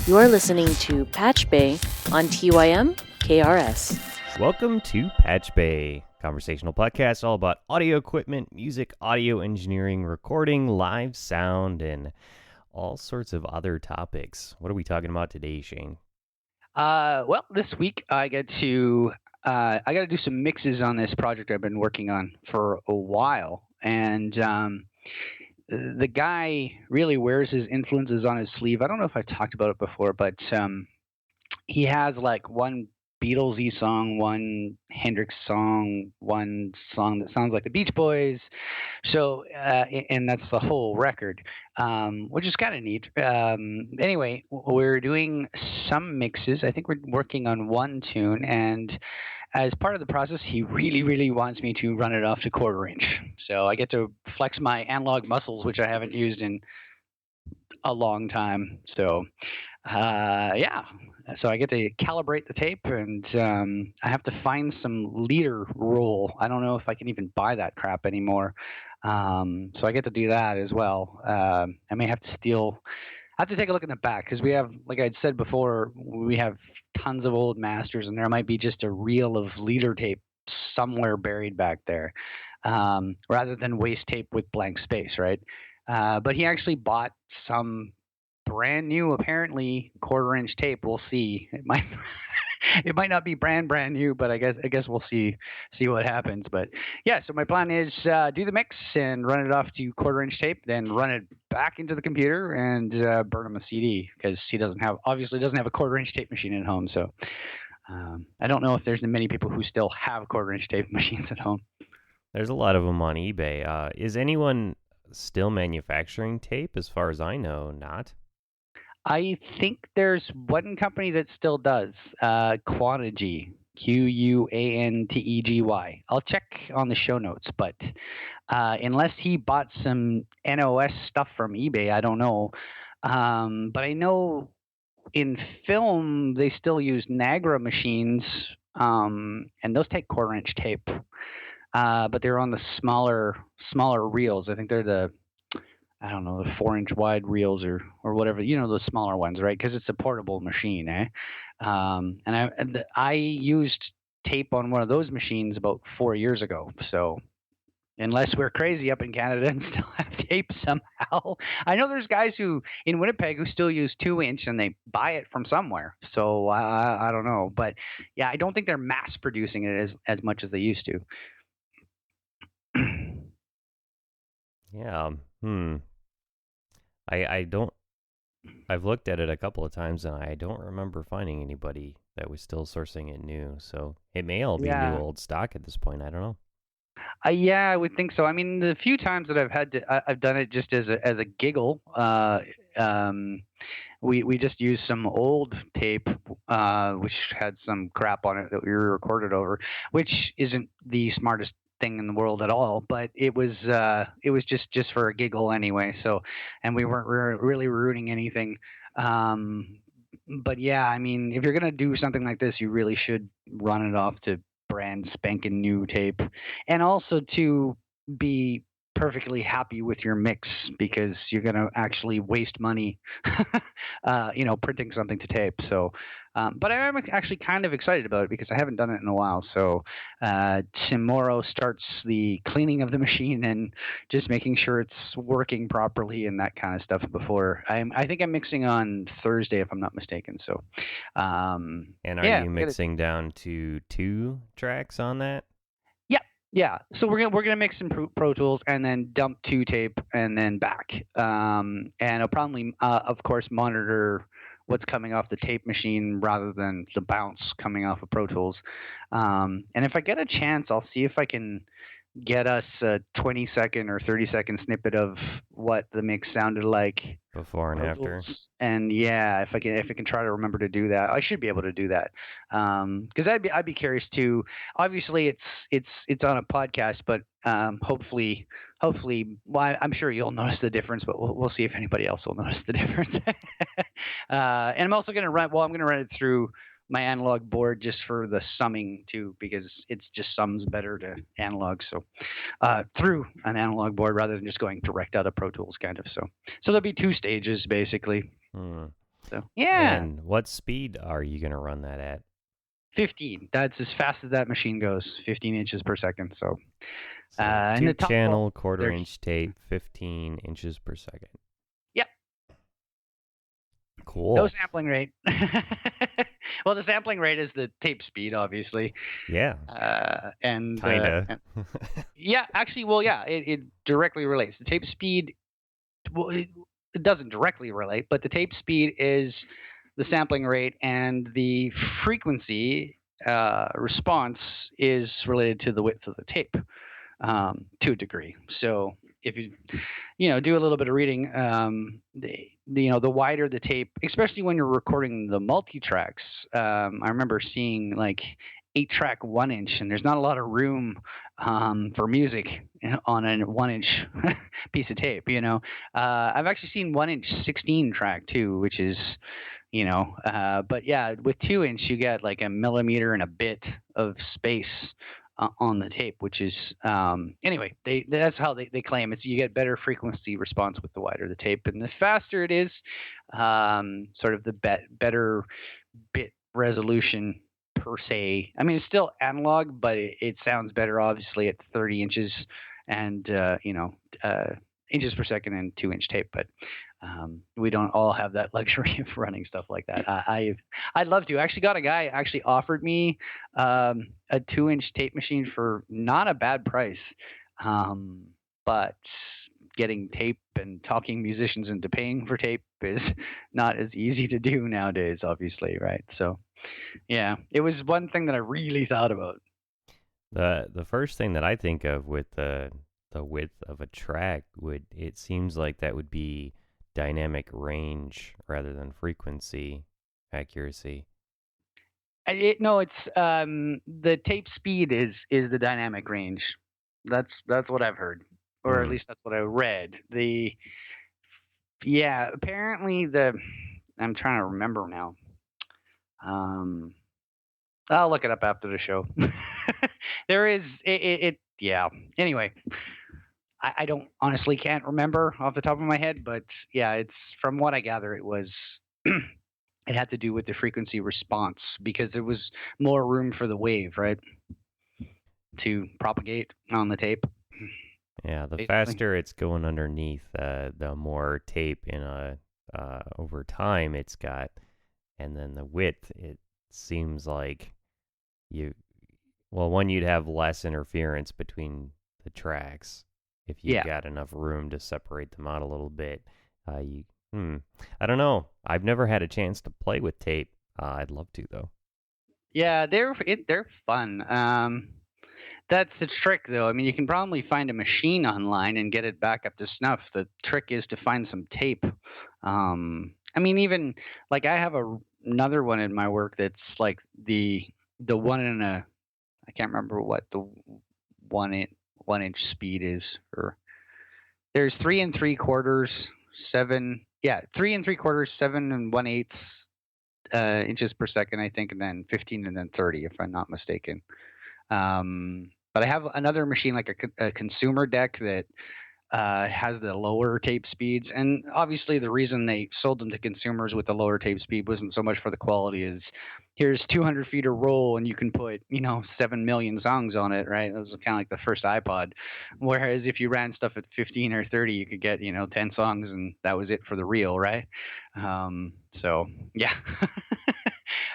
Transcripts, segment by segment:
You're listening to PatchBay on tymkrs. Welcome to PatchBay, conversational podcast all about audio equipment, music, audio engineering, recording, live sound, and all sorts of other topics. What are we talking about today, Shane? Well, this week I got to do some mixes on this project I've been working on for a while, and the guy really wears his influences on his sleeve. I don't know if I've talked about it before, but he has like one Beatlesy song, one Hendrix song, one song that sounds like the Beach Boys. So, and that's the whole record, which is kind of neat. Anyway, we're doing some mixes. I think we're working on one tune, and as part of the process, he really, really wants me to run it off to quarter inch. So I get to flex my analog muscles, which I haven't used in a long time. So, yeah. So I get to calibrate the tape, and I have to find some leader roll. I don't know if I can even buy that crap anymore. So I get to do that as well. I may have to steal. I have to take a look in the back because we have, like I'd said before, we have tons of old masters, and there might be just a reel of leader tape somewhere buried back there, rather than waste tape with blank space, right? But he actually bought some brand new, apparently quarter-inch tape. We'll see. It might it might not be brand new, but I guess we'll see what happens. But yeah, so my plan is do the mix and run it off to quarter-inch tape, then run it back into the computer and burn him a CD because he obviously doesn't have a quarter-inch tape machine at home. So I don't know if there's many people who still have quarter-inch tape machines at home. There's a lot of them on eBay. Is anyone still manufacturing tape? As far as I know, not. I think there's one company that still does, Quantegi, Quantegi. I'll check on the show notes, but unless he bought some NOS stuff from eBay, I don't know. But I know in film they still use Nagra machines, and those take quarter-inch tape, but they're on the smaller reels. I think they're the 4-inch wide reels or whatever, those smaller ones, right? Because it's a portable machine, eh? And I used tape on one of those machines about 4 years ago. So unless we're crazy up in Canada and still have tape somehow, I know there's guys in Winnipeg who still use 2-inch and they buy it from somewhere. So I don't know, but yeah, I don't think they're mass producing it as much as they used to. Yeah. I've looked at it a couple of times and I don't remember finding anybody that was still sourcing it new. So it may all be new old stock at this point. I don't know. Yeah, I would think so. I mean, the few times that I've done it just as a giggle. We just used some old tape, which had some crap on it that we recorded over, which isn't the smartest thing in the world at all, but it was just for a giggle anyway. So, and we weren't really ruining anything. But yeah, I mean, if you're gonna do something like this, you really should run it off to brand spanking new tape, and also to be perfectly happy with your mix because you're going to actually waste money, printing something to tape. So, but I am actually kind of excited about it because I haven't done it in a while. So tomorrow starts the cleaning of the machine and just making sure it's working properly and that kind of stuff before. I think I'm mixing on Thursday if I'm not mistaken. So, and are you mixing down to 2 tracks on that? Yeah, so we're gonna mix in Pro Tools and then dump 2 tape and then back. And I'll probably, of course, monitor what's coming off the tape machine rather than the bounce coming off of Pro Tools. And if I get a chance, I'll see if I can get us a 20-second or 30-second snippet of what the mix sounded like before and after. And yeah, if I can try to remember to do that, I should be able to do that. Because I'd be curious too. Obviously, it's on a podcast, but hopefully, well, I'm sure you'll notice the difference. But we'll see if anybody else will notice the difference. And I'm also going to run it through my analog board just for the summing too, because it just sums better to analog. So through an analog board rather than just going direct out of Pro Tools, kind of. So there'll be 2 stages basically. So yeah, And what speed are you going to run that at? 15. That's as fast as that machine goes. 15 inches per second. So, So and the top two-channel, they're quarter-inch tape, 15 inches per second. yep, no Cool. sampling rate. Well, the sampling rate is the tape speed, obviously. Yeah, And kinda. yeah, actually, well, yeah, it directly relates. The tape speed, well, it doesn't directly relate, but the tape speed is the sampling rate, and the frequency response is related to the width of the tape to a degree. So if you do a little bit of reading, the wider the tape, especially when you're recording the multi-tracks. I remember seeing like 8-track 1-inch, and there's not a lot of room for music on a 1-inch piece of tape. I've actually seen 1-inch 16-track too, which is but yeah, with 2-inch you get like a millimeter and a bit of space on the tape, which is anyway, that's how they claim it's you get better frequency response with the wider the tape, and the faster it is, sort of the better bit resolution per se. I mean, it's still analog, but it sounds better obviously at 30 inches and inches per second and 2-inch tape, but we don't all have that luxury of running stuff like that. I'd love to. I actually got a guy actually offered me a 2-inch tape machine for not a bad price, but getting tape and talking musicians into paying for tape is not as easy to do nowadays, obviously, right? So, yeah, it was one thing that I really thought about. The first thing that I think of with the width of a track it seems like that would be dynamic range rather than frequency accuracy. No, it's the tape speed is the dynamic range. That's what I've heard, or at least that's what I read. Apparently I'm trying to remember now. I'll look it up after the show. There is yeah. Anyway, I don't honestly can't remember off the top of my head, but yeah, it's from what I gather, it was it had to do with the frequency response because there was more room for the wave, right, to propagate on the tape. Yeah, the Basically. faster it's going underneath, the more tape in over time it's got, and then the width. It seems like you'd have less interference between the tracks if you got enough room to separate them out a little bit. I don't know. I've never had a chance to play with tape. I'd love to though. Yeah, they're fun. That's the trick, though. I mean, you can probably find a machine online and get it back up to snuff. The trick is to find some tape. I mean, even like I have another one in my work that's like the one in a I can't remember what the 1-inch speed is. Or there's 3 3/4, 7. Yeah, 3 3/4, 7 1/8 inches per second, I think, and then 15 and then 30, if I'm not mistaken. But I have another machine, like a consumer deck that has the lower tape speeds, and obviously the reason they sold them to consumers with the lower tape speed wasn't so much for the quality as here's 200 feet of roll and you can put 7 million songs on it, right? It was kind of like the first iPod, whereas if you ran stuff at 15 or 30 you could get 10 songs and that was it for the reel, right? So yeah.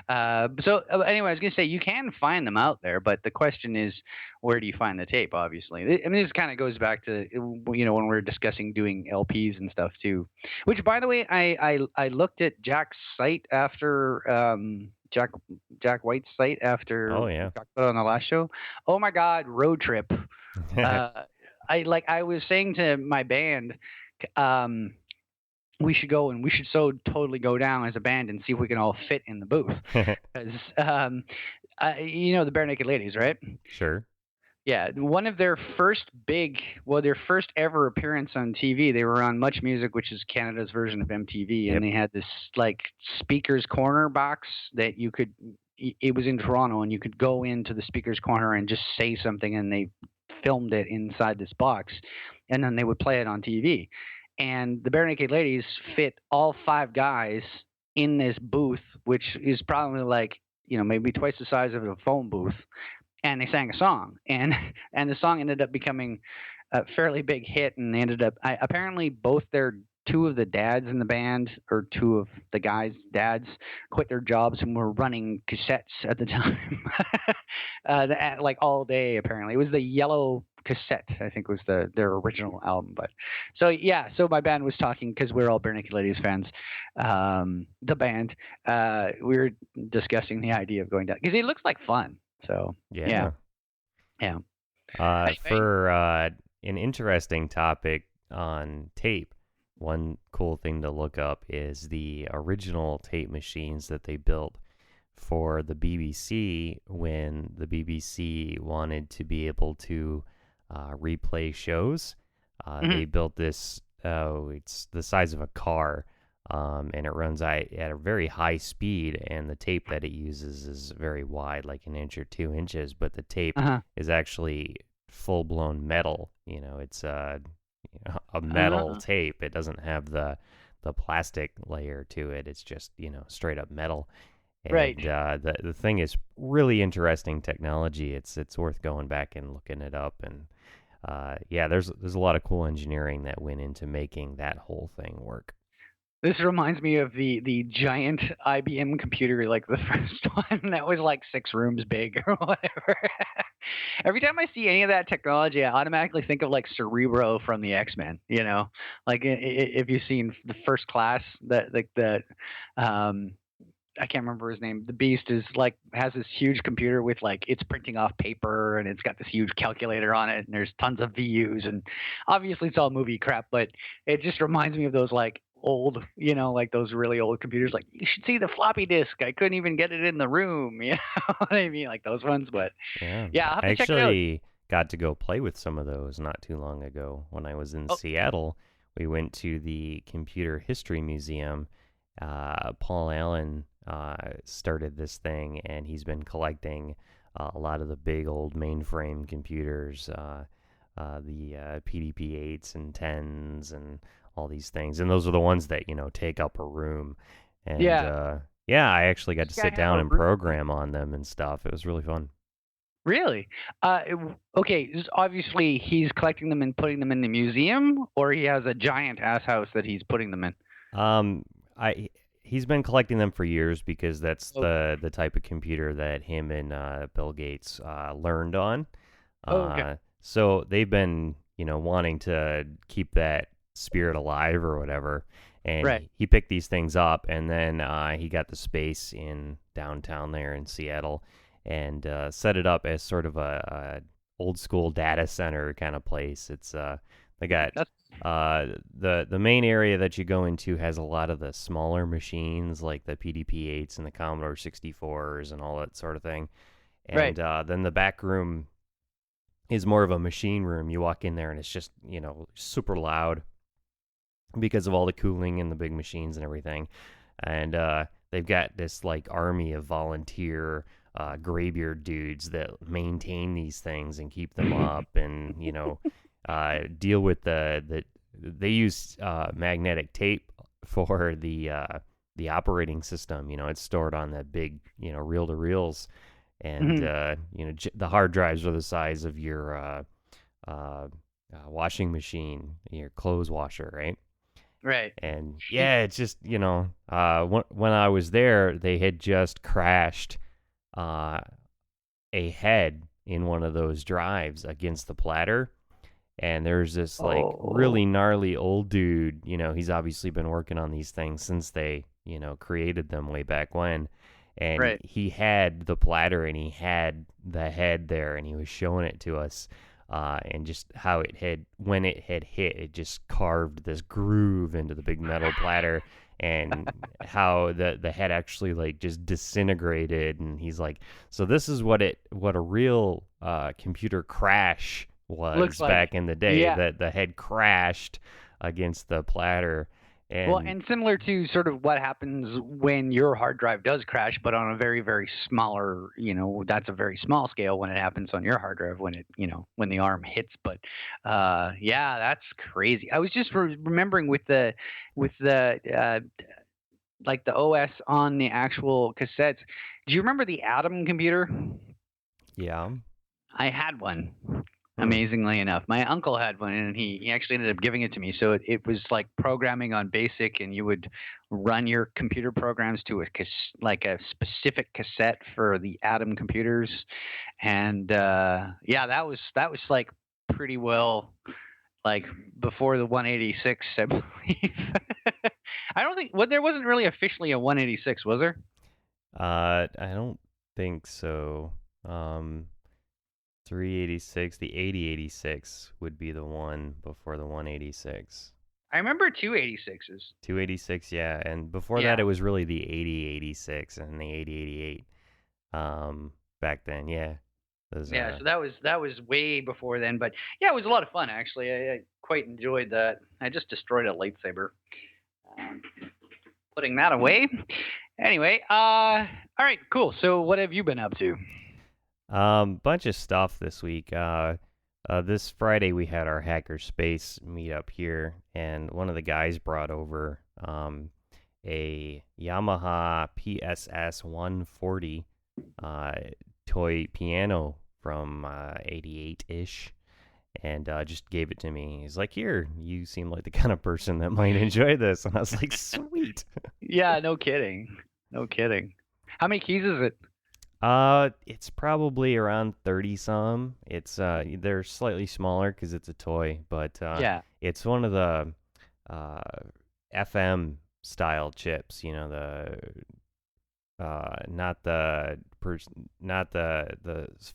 Anyway, I was going to say you can find them out there, but the question is, where do you find the tape? Obviously, I mean, this kind of goes back to when we're discussing doing LPs and stuff too. Which, by the way, I looked at Jack's site after Jack White's site after Oh yeah. we talked about it on the last show. Oh my God, road trip. I was saying to my band. We should go and we should so totally go down as a band and see if we can all fit in the booth. Because, the Bare Naked Ladies, right? Sure. Yeah. One of their first their first ever appearance on TV, they were on Much Music, which is Canada's version of MTV. And they had this like speaker's corner box that it was in Toronto and you could go into the speaker's corner and just say something and they filmed it inside this box. And then they would play it on TV. And the Bare Naked Ladies fit all 5 guys in this booth, which is probably like, maybe twice the size of a phone booth, and they sang a song, and and the song ended up becoming a fairly big hit, and they ended up apparently both their two of the dads in the band, or two of the guys' dads, quit their jobs and were running cassettes at the time, like all day. Apparently, it was the Yellow Cassette, I think, was their original album. But so yeah, so my band was talking because we're all Bare Naked Ladies fans. The band, we were discussing the idea of going down because it looks like fun. So yeah. Anyway. For an interesting topic on tape, one cool thing to look up is the original tape machines that they built for the BBC when the BBC wanted to be able to replay shows. They built this, it's the size of a car, and it runs at a very high speed, and the tape that it uses is very wide, like 1 inch or 2 inches, but the tape is actually full-blown metal. It's a metal tape. It doesn't have the plastic layer to it. It's just, straight up metal. And, right. The thing is really interesting technology. It's worth going back and looking it up. And there's a lot of cool engineering that went into making that whole thing work. This reminds me of the giant IBM computer, like the first one that was like 6 rooms big or whatever. Every time I see any of that technology, I automatically think of like Cerebro from the X-Men. Like if you've seen the First Class, I can't remember his name. The Beast has this huge computer with it's printing off paper, and it's got this huge calculator on it, and there's tons of VUs, and obviously it's all movie crap, but it just reminds me of those old, like those really old computers. Like, you should see the floppy disk. I couldn't even get it in the room. You know what I mean? Like those ones. But yeah, I'll have to check it out. I actually got to go play with some of those not too long ago when I was in Seattle. We went to the Computer History Museum. Paul Allen started this thing, and he's been collecting a lot of the big old mainframe computers, the PDP-8s and 10s and all these things. And those are the ones that, take up a room. And I actually got to sit down and program on them and stuff. It was really fun. Really? Okay, obviously he's collecting them and putting them in the museum, or he has a giant ass house that he's putting them in? He's been collecting them for years because that's the type of computer that him and Bill Gates learned on. Okay. So they've been, wanting to keep that spirit alive or whatever. And he picked these things up, and then he got the space in downtown there in Seattle and set it up as sort of a old school data center kind of place. It's they got the main area that you go into has a lot of the smaller machines like the PDP-8s and the Commodore 64s and all that sort of thing. And then the back room is more of a machine room. You walk in there and it's just, super loud because of all the cooling and the big machines and everything. And they've got this army of volunteer graybeard dudes that maintain these things and keep them up and, deal with they use magnetic tape for the operating system. It's stored on that big, reel-to-reels. And, the hard drives are the size of your washing machine, your clothes washer, right? Right. And, it's just, when I was there, they had just crashed a head in one of those drives against the platter. And there's this, really gnarly old dude, he's obviously been working on these things since they, created them way back when. And he had the platter and he had the head there and he was showing it to us, and just how when it had hit, it just carved this groove into the big metal platter, and how the head actually just disintegrated. And he's like, so this is what a real computer crash was back in the day, that the head crashed against the platter. And similar to sort of what happens when your hard drive does crash, but on a very, very smaller, that's a very small scale when it happens on your hard drive when it, when the ARM hits. But that's crazy. I was just remembering with the like the OS on the actual cassettes. Do you remember the Atom computer? Yeah. I had one. Amazingly enough, my uncle had one, and he actually ended up giving it to me. So it was like programming on BASIC, and you would run your computer programs to like a specific cassette for the Atom computers, and yeah, that was like pretty well like before the 186, I believe. I don't think there wasn't really officially a 186, was there? I don't think so. 386, the 8086 would be the one before the 186. I remember 286s. 286, yeah, and before that it was really the 8086 and the 8088. Back then, yeah. Those, yeah, so that was way before then, but yeah, it was a lot of fun actually. I quite enjoyed that. I just destroyed a lightsaber. Putting that away. Anyway, all right, cool. So what have you been up to? Bunch of stuff this week. This Friday we had our Hackerspace meetup here, and one of the guys brought over a Yamaha PSS 140 toy piano from 88-ish, and just gave it to me. He's like, "Here, you seem like the kind of person that might enjoy this," and I was like, "Sweet." Yeah, no kidding. No kidding. How many keys is it? It's probably around 30 some. It's they're slightly smaller because it's a toy, but Yeah. it's one of the FM style chips. You know, not the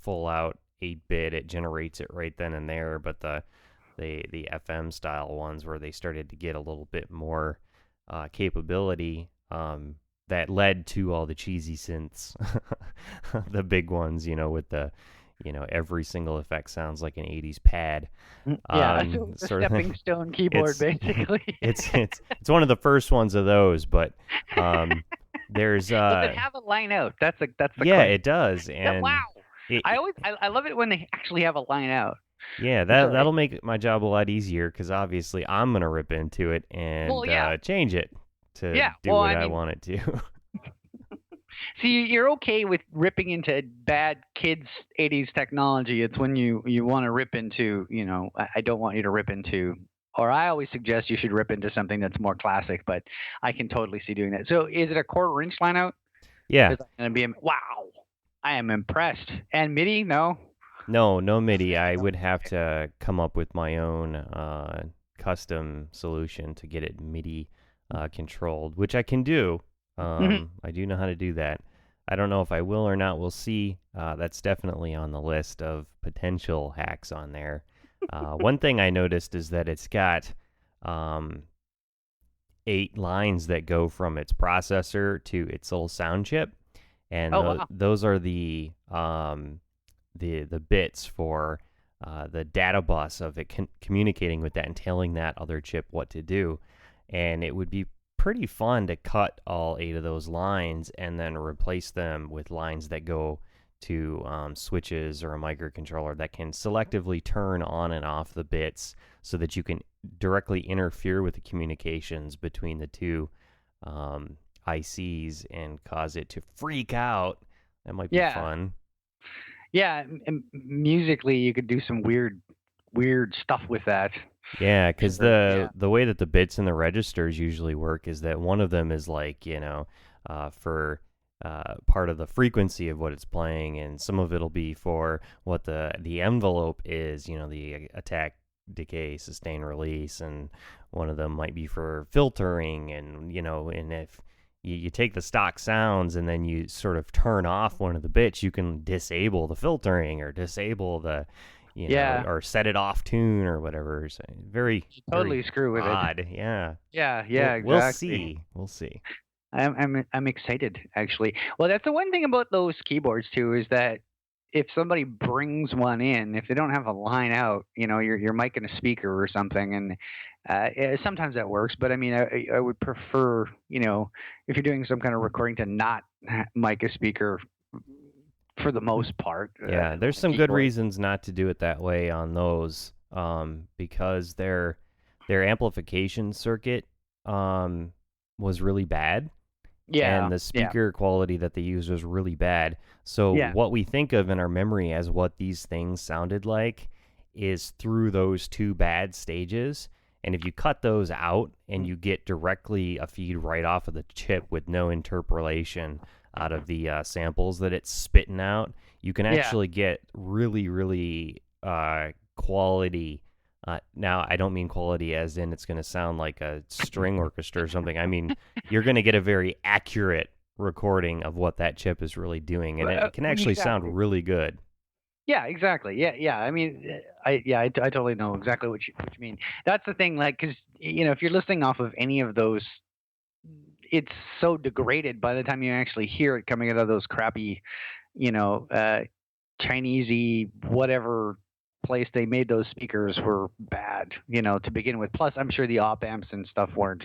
full out 8-bit. It generates it right then and there, but the FM style ones where they started to get a little bit more capability. That led to all the cheesy synths, the big ones, you know, with the, you know, every single effect sounds like an 80s pad. Yeah, sort of stepping stone keyboard, basically. it's one of the first ones of those, but there's does it have a line out? That's the yeah, question. it does, and wow. I love it when they actually have a line out. Yeah, that'll make my job a lot easier because obviously I'm gonna rip into it and change it to do what I want it to. See, you're okay with ripping into bad kids' 80s technology. It's when you want to rip into, you know, I don't want you to rip into, or I always suggest you should rip into something that's more classic, but I can totally see doing that. So is it a 1/4 inch line out? Yeah. Wow, I am impressed. And MIDI, no? No MIDI. I would have to come up with my own custom solution to get it MIDI controlled, which I can do. I do know how to do that. I don't know if I will or not. We'll see. That's definitely on the list of potential hacks on there. One thing I noticed is that it's got 8 lines that go from its processor to its little sound chip, and those are the bits for the data bus of it communicating with that and telling that other chip what to do. And it would be pretty fun to cut all 8 of those lines and then replace them with lines that go to switches or a microcontroller that can selectively turn on and off the bits so that you can directly interfere with the communications between the two ICs and cause it to freak out. That might be fun. Yeah, and musically you could do some weird stuff with that. Yeah, because the way that the bits and the registers usually work is that one of them is like, you know, for part of the frequency of what it's playing, and some of it'll be for what the envelope is, you know, the attack, decay, sustain, release, and one of them might be for filtering, and, you know, and if you take the stock sounds and then you sort of turn off one of the bits, you can disable the filtering or disable the, you know, or set it off tune or whatever. So very screw with odd. it. Yeah. Yeah, exactly. We'll see. I'm excited actually. Well, that's the one thing about those keyboards too, is that if somebody brings one in, if they don't have a line out, you know, you're micing a speaker or something, and sometimes that works. But I mean, I would prefer, you know, if you're doing some kind of recording, to not mic a speaker for the most part. Yeah, there's some good reasons not to do it that way on those, because their amplification circuit was really bad. Yeah. and the speaker quality that they used was really bad. So Yeah. what we think of in our memory as what these things sounded like is through those two bad stages. And if you cut those out and you get directly a feed right off of the chip with no interpolation out of the samples that it's spitting out, you can actually get really, really quality. Now, I don't mean quality as in it's going to sound like a string orchestra or something. I mean, you're going to get a very accurate recording of what that chip is really doing, and it can actually sound really good. Yeah, exactly. Yeah. I mean, I totally know exactly what you mean. That's the thing, like, because if you're listening off of any of those, it's so degraded by the time you actually hear it coming out of those crappy, Chinesey whatever place they made those speakers were bad, to begin with. Plus, I'm sure the op amps and stuff weren't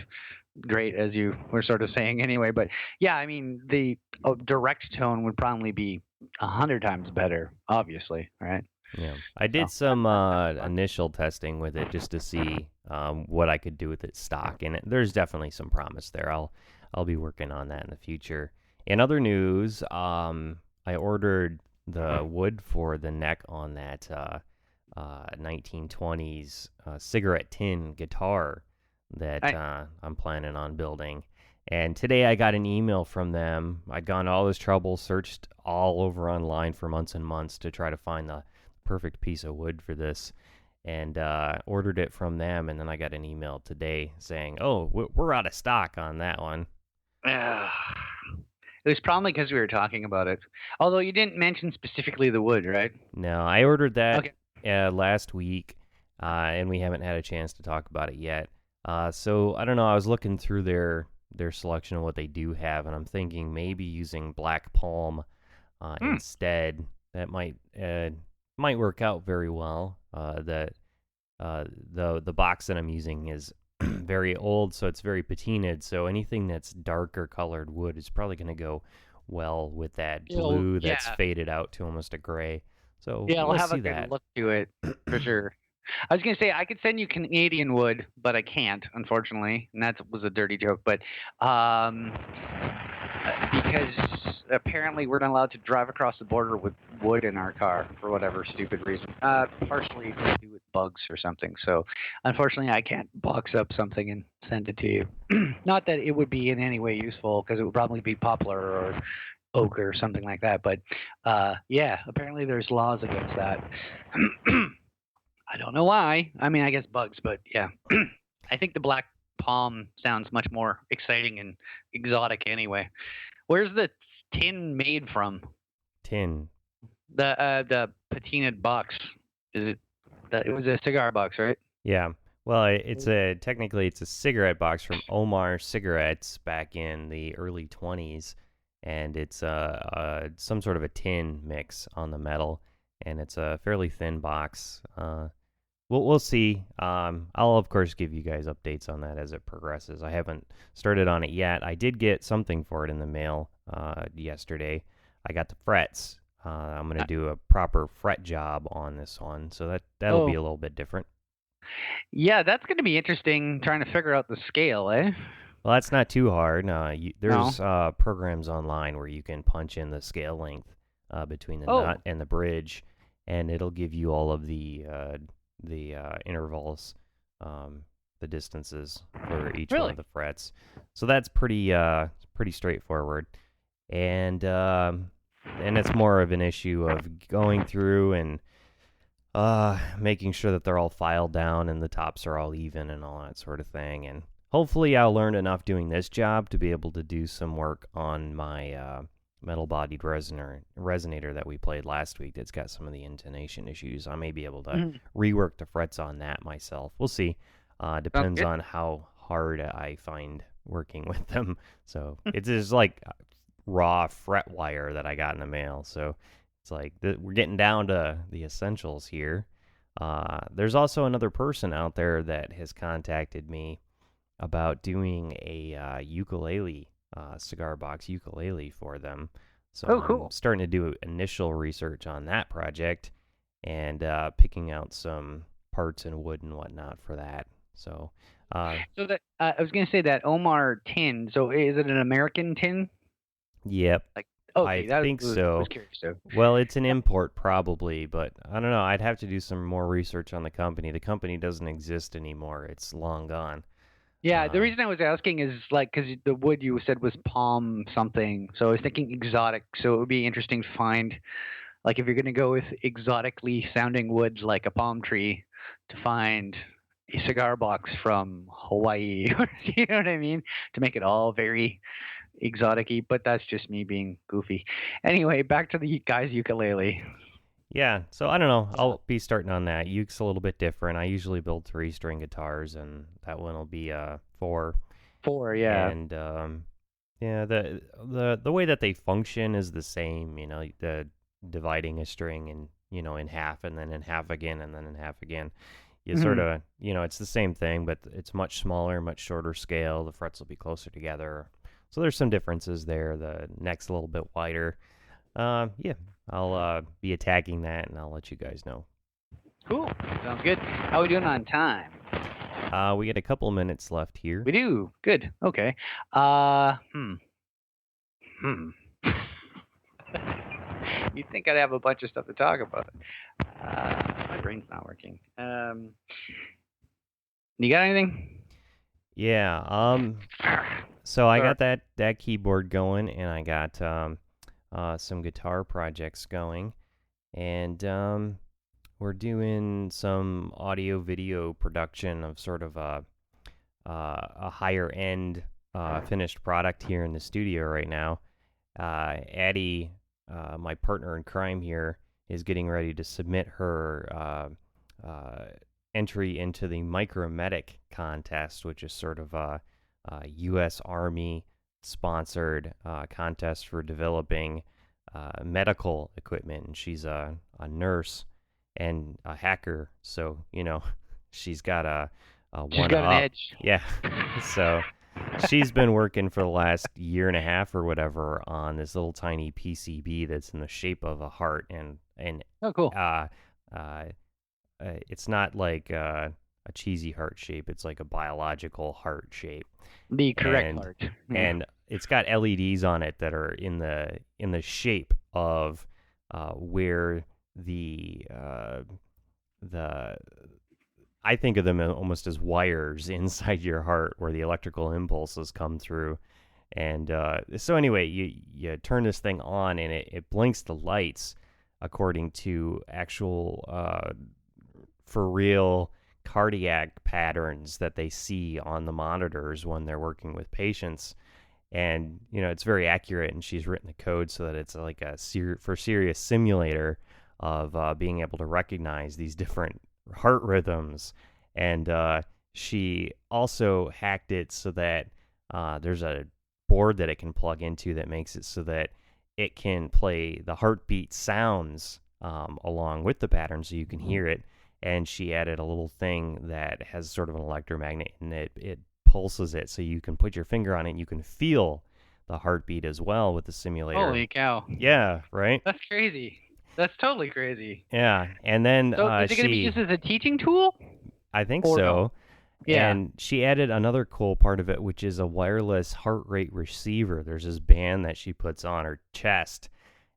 great, as you were sort of saying anyway. But yeah, I mean, the direct tone would probably be 100 times better, obviously, right? Yeah, I did some initial testing with it just to see what I could do with it stock, and there's definitely some promise there. I'll be working on that in the future. In other news, I ordered the wood for the neck on that 1920s cigarette tin guitar that I'm planning on building. And today I got an email from them. I'd gone to all this trouble, searched all over online for months and months to try to find the perfect piece of wood for this, and ordered it from them. And then I got an email today saying, "Oh, we're out of stock on that one." It was probably because we were talking about it. Although you didn't mention specifically the wood, right? No, I ordered that last week, and we haven't had a chance to talk about it yet. So I don't know. I was looking through their selection of what they do have, and I'm thinking maybe using black palm instead. That might work out very well. The box that I'm using is very old, so it's very patinaed. So anything that's darker colored wood is probably going to go well with that blue that's faded out to almost a gray. So yeah, we'll I'll have see a good that. look to it for sure. I was gonna say I could send you Canadian wood, but I can't, unfortunately, and that was a dirty joke. But because apparently we're not allowed to drive across the border with wood in our car for whatever stupid reason. Partially to do with bugs or something. So unfortunately, I can't box up something and send it to you. Not that it would be in any way useful, because it would probably be poplar or oak or something like that. But yeah, apparently there's laws against that. I don't know why. I mean, I guess bugs, but yeah. I think the black palm sounds much more exciting and exotic anyway. Where's the tin made from? Tin. The patinaed box. Is it? It was a cigar box, right? Yeah. Well, technically it's a cigarette box from Omar Cigarettes back in the early 20s, and it's some sort of a tin mix on the metal, and it's a fairly thin box. We'll see. I'll of course give you guys updates on that as it progresses. I haven't started on it yet. I did get something for it in the mail yesterday. I got the frets. I'm gonna do a proper fret job on this one, so that'll be a little bit different. Yeah, that's going to be interesting. Trying to figure out the scale, eh? Well, that's not too hard. There's programs online where you can punch in the scale length between the nut and the bridge, and it'll give you all of the intervals, the distances for each one of the frets. So that's pretty straightforward, and it's more of an issue of going through and making sure that they're all filed down and the tops are all even and all that sort of thing. And hopefully I'll learn enough doing this job to be able to do some work on my metal-bodied resonator that we played last week that's got some of the intonation issues. I may be able to rework the frets on that myself. We'll see. Depends on how hard I find working with them. So it's just like raw fret wire that I got in the mail. So it's like we're getting down to the essentials here. There's also another person out there that has contacted me about doing a ukulele, cigar box ukulele for them. So cool. I'm starting to do initial research on that project and picking out some parts and wood and whatnot for that. So So that I was going to say that Omar tin. So is it an American tin? Yep, Like, I okay, that think was so. curious. So Well, it's an import probably, but I don't know. I'd have to do some more research on the company. The company doesn't exist anymore. It's long gone. yeah, the Uh, reason I was asking is like because the wood you said was palm something. So I was thinking exotic. So it would be interesting to find like if you're going to go with exotically sounding woods like a palm tree, to find a cigar box from Hawaii. You know what I mean? To make it all very exotic-y, but that's just me being goofy. Anyway, back to the guy's ukulele. yeah, so I don't know. I'll be starting on that. Uke's a little bit different. I usually build 3-string guitars, and that one will be 4. Four, yeah. And yeah, the way that they function is the same. You know, the dividing a string in in half, and then in half again, and then in half again. You sort Mhm. of it's the same thing, but it's much smaller, much shorter scale. The frets will be closer together. So there's some differences there. The neck's a little bit wider. Yeah, I'll be attacking that, and I'll let you guys know. Cool. Sounds good. How are we doing on time? We got a couple of minutes left here. We do. Good. Okay. Uh, hmm. Hmm. You'd think I'd have a bunch of stuff to talk about. My brain's not working. You got anything? Yeah. So I Sorry. got that keyboard going, and I got some guitar projects going, and we're doing some audio video production of sort of a higher end finished product here in the studio right now. Addie, my partner in crime here, is getting ready to submit her entry into the Micromedic contest, which is sort of a U.S. Army sponsored contest for developing medical equipment. And she's a nurse and a hacker, so she's got a She's one got an up. edge. Yeah, so she's been working for the last year and a half or whatever on this little tiny PCB that's in the shape of a heart, and Oh, cool. uh, it's not like a cheesy heart shape. It's like a biological heart shape, The correct and part. Yeah. and it's got LEDs on it that are in the shape of where the I think of them almost as wires inside your heart where the electrical impulses come through. And so anyway, you turn this thing on, and it blinks the lights according to actual for real cardiac patterns that they see on the monitors when they're working with patients. And it's very accurate, and she's written the code so that it's like a for serious simulator of being able to recognize these different heart rhythms. And she also hacked it so that there's a board that it can plug into that makes it so that it can play the heartbeat sounds along with the pattern, so you can hear it. And she added a little thing that has sort of an electromagnet, and it pulses it, so you can put your finger on it and you can feel the heartbeat as well with the simulator. Holy cow. Yeah, right? That's crazy. That's totally crazy. Yeah, and then So is it going to be used as a teaching tool? I think Or so. no? Yeah. And she added another cool part of it, which is a wireless heart rate receiver. There's this band that she puts on her chest,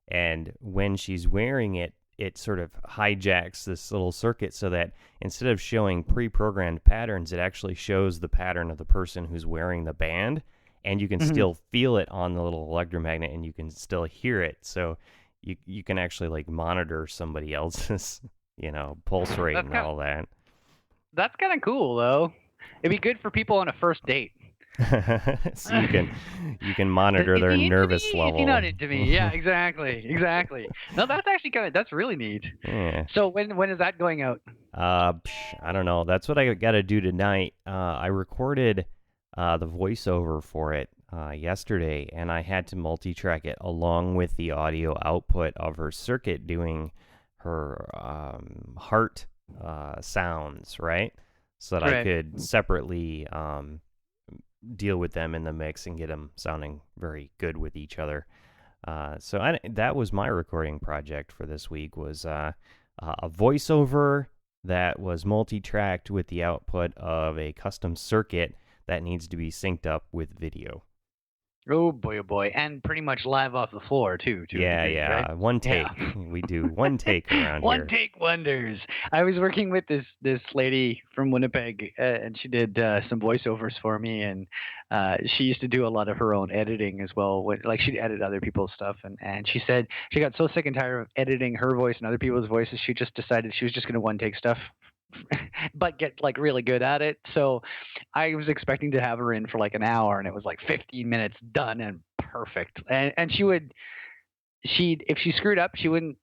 and when she's wearing it, it sort of hijacks this little circuit so that instead of showing pre-programmed patterns, it actually shows the pattern of the person who's wearing the band, and you can still feel it on the little electromagnet, and you can still hear it. So you can actually like monitor somebody else's pulse rate and all that. That's kind of cool, though. It'd be good for people on a first date. So you can monitor their nervous level. Is he not into me? Yeah, exactly. No, that's actually that's really neat. Yeah. So when is that going out? I don't know. That's what I got to do tonight. I recorded the voiceover for it yesterday, and I had to multi-track it along with the audio output of her circuit doing her heart sounds, right? So that I could separately deal with them in the mix and get them sounding very good with each other. So that was my recording project for this week, was a voiceover that was multi-tracked with the output of a custom circuit that needs to be synced up with video. Oh boy, and pretty much live off the floor too. Yeah. Right? One take. Yeah. We do one take around here. One take wonders. I was working with this lady from Winnipeg, and she did some voiceovers for me, and she used to do a lot of her own editing as well. Like she'd edit other people's stuff, and she said she got so sick and tired of editing her voice and other people's voices, she just decided she was just going to one take stuff. But get like really good at it. So I was expecting to have her in for like an hour, and it was like 15 minutes done and perfect. And if she screwed up, she wouldn't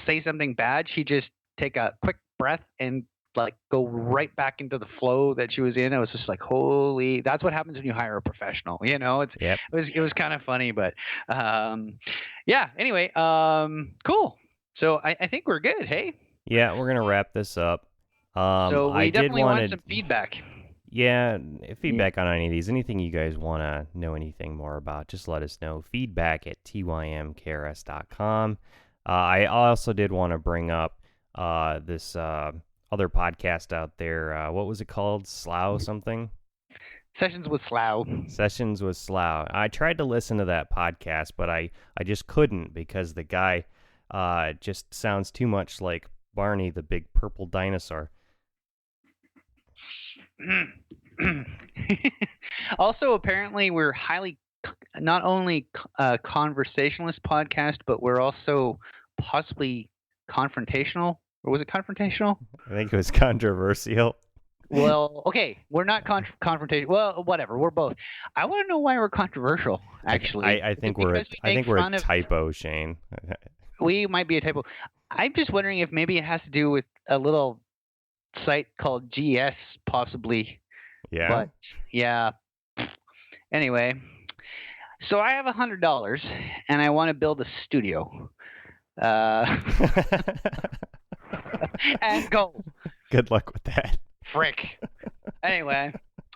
say something bad. She'd just take a quick breath and like go right back into the flow that she was in. I was just like, holy, that's what happens when you hire a professional. You know, Yep. It was kind of funny, but yeah. Anyway, cool. So I think we're good. Hey. Yeah, we're gonna wrap this up. So we definitely want some feedback. Yeah, feedback on any of these. Anything you guys want to know anything more about, just let us know. Feedback at tymkrs.com. I also did want to bring up this other podcast out there. What was it called? Slough something? Sessions with Slough. Sessions with Slough. I tried to listen to that podcast, but I just couldn't because the guy just sounds too much like Barney the big purple dinosaur. Also, apparently, we're highly not only a conversationalist podcast, but we're also possibly confrontational. Or was it confrontational? I think it was controversial. Well, okay, we're not confrontational. Well, whatever. We're both. I want to know why we're controversial. Actually, I think we're a typo, Shane. We might be a typo. I'm just wondering if maybe it has to do with a little site called GS, possibly. Yeah. But yeah. Anyway, so I have $100 and I want to build a studio. And go. Good luck with that. Frick. Anyway,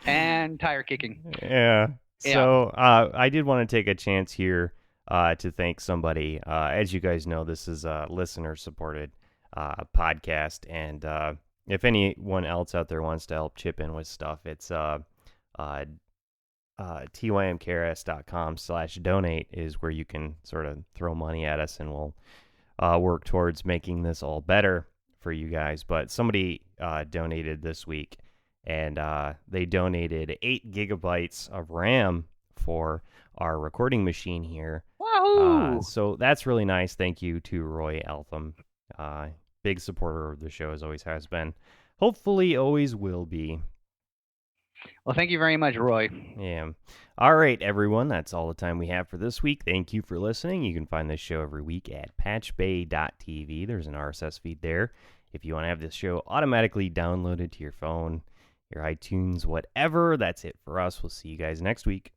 and tire kicking. Yeah. So I did want to take a chance here to thank somebody. As you guys know, this is a listener-supported podcast, and if anyone else out there wants to help chip in with stuff, it's tymkrs.com/donate is where you can sort of throw money at us, and we'll work towards making this all better for you guys. But somebody donated this week, and they donated 8 gigabytes of RAM for our recording machine here. Wahoo! So that's really nice. Thank you to Roy Eltham. Big supporter of the show, as always has been. Hopefully always will be. Well, thank you very much, Roy. Yeah. All right, everyone. That's all the time we have for this week. Thank you for listening. You can find this show every week at patchbay.tv. There's an RSS feed there. If you want to have this show automatically downloaded to your phone, your iTunes, whatever, that's it for us. We'll see you guys next week.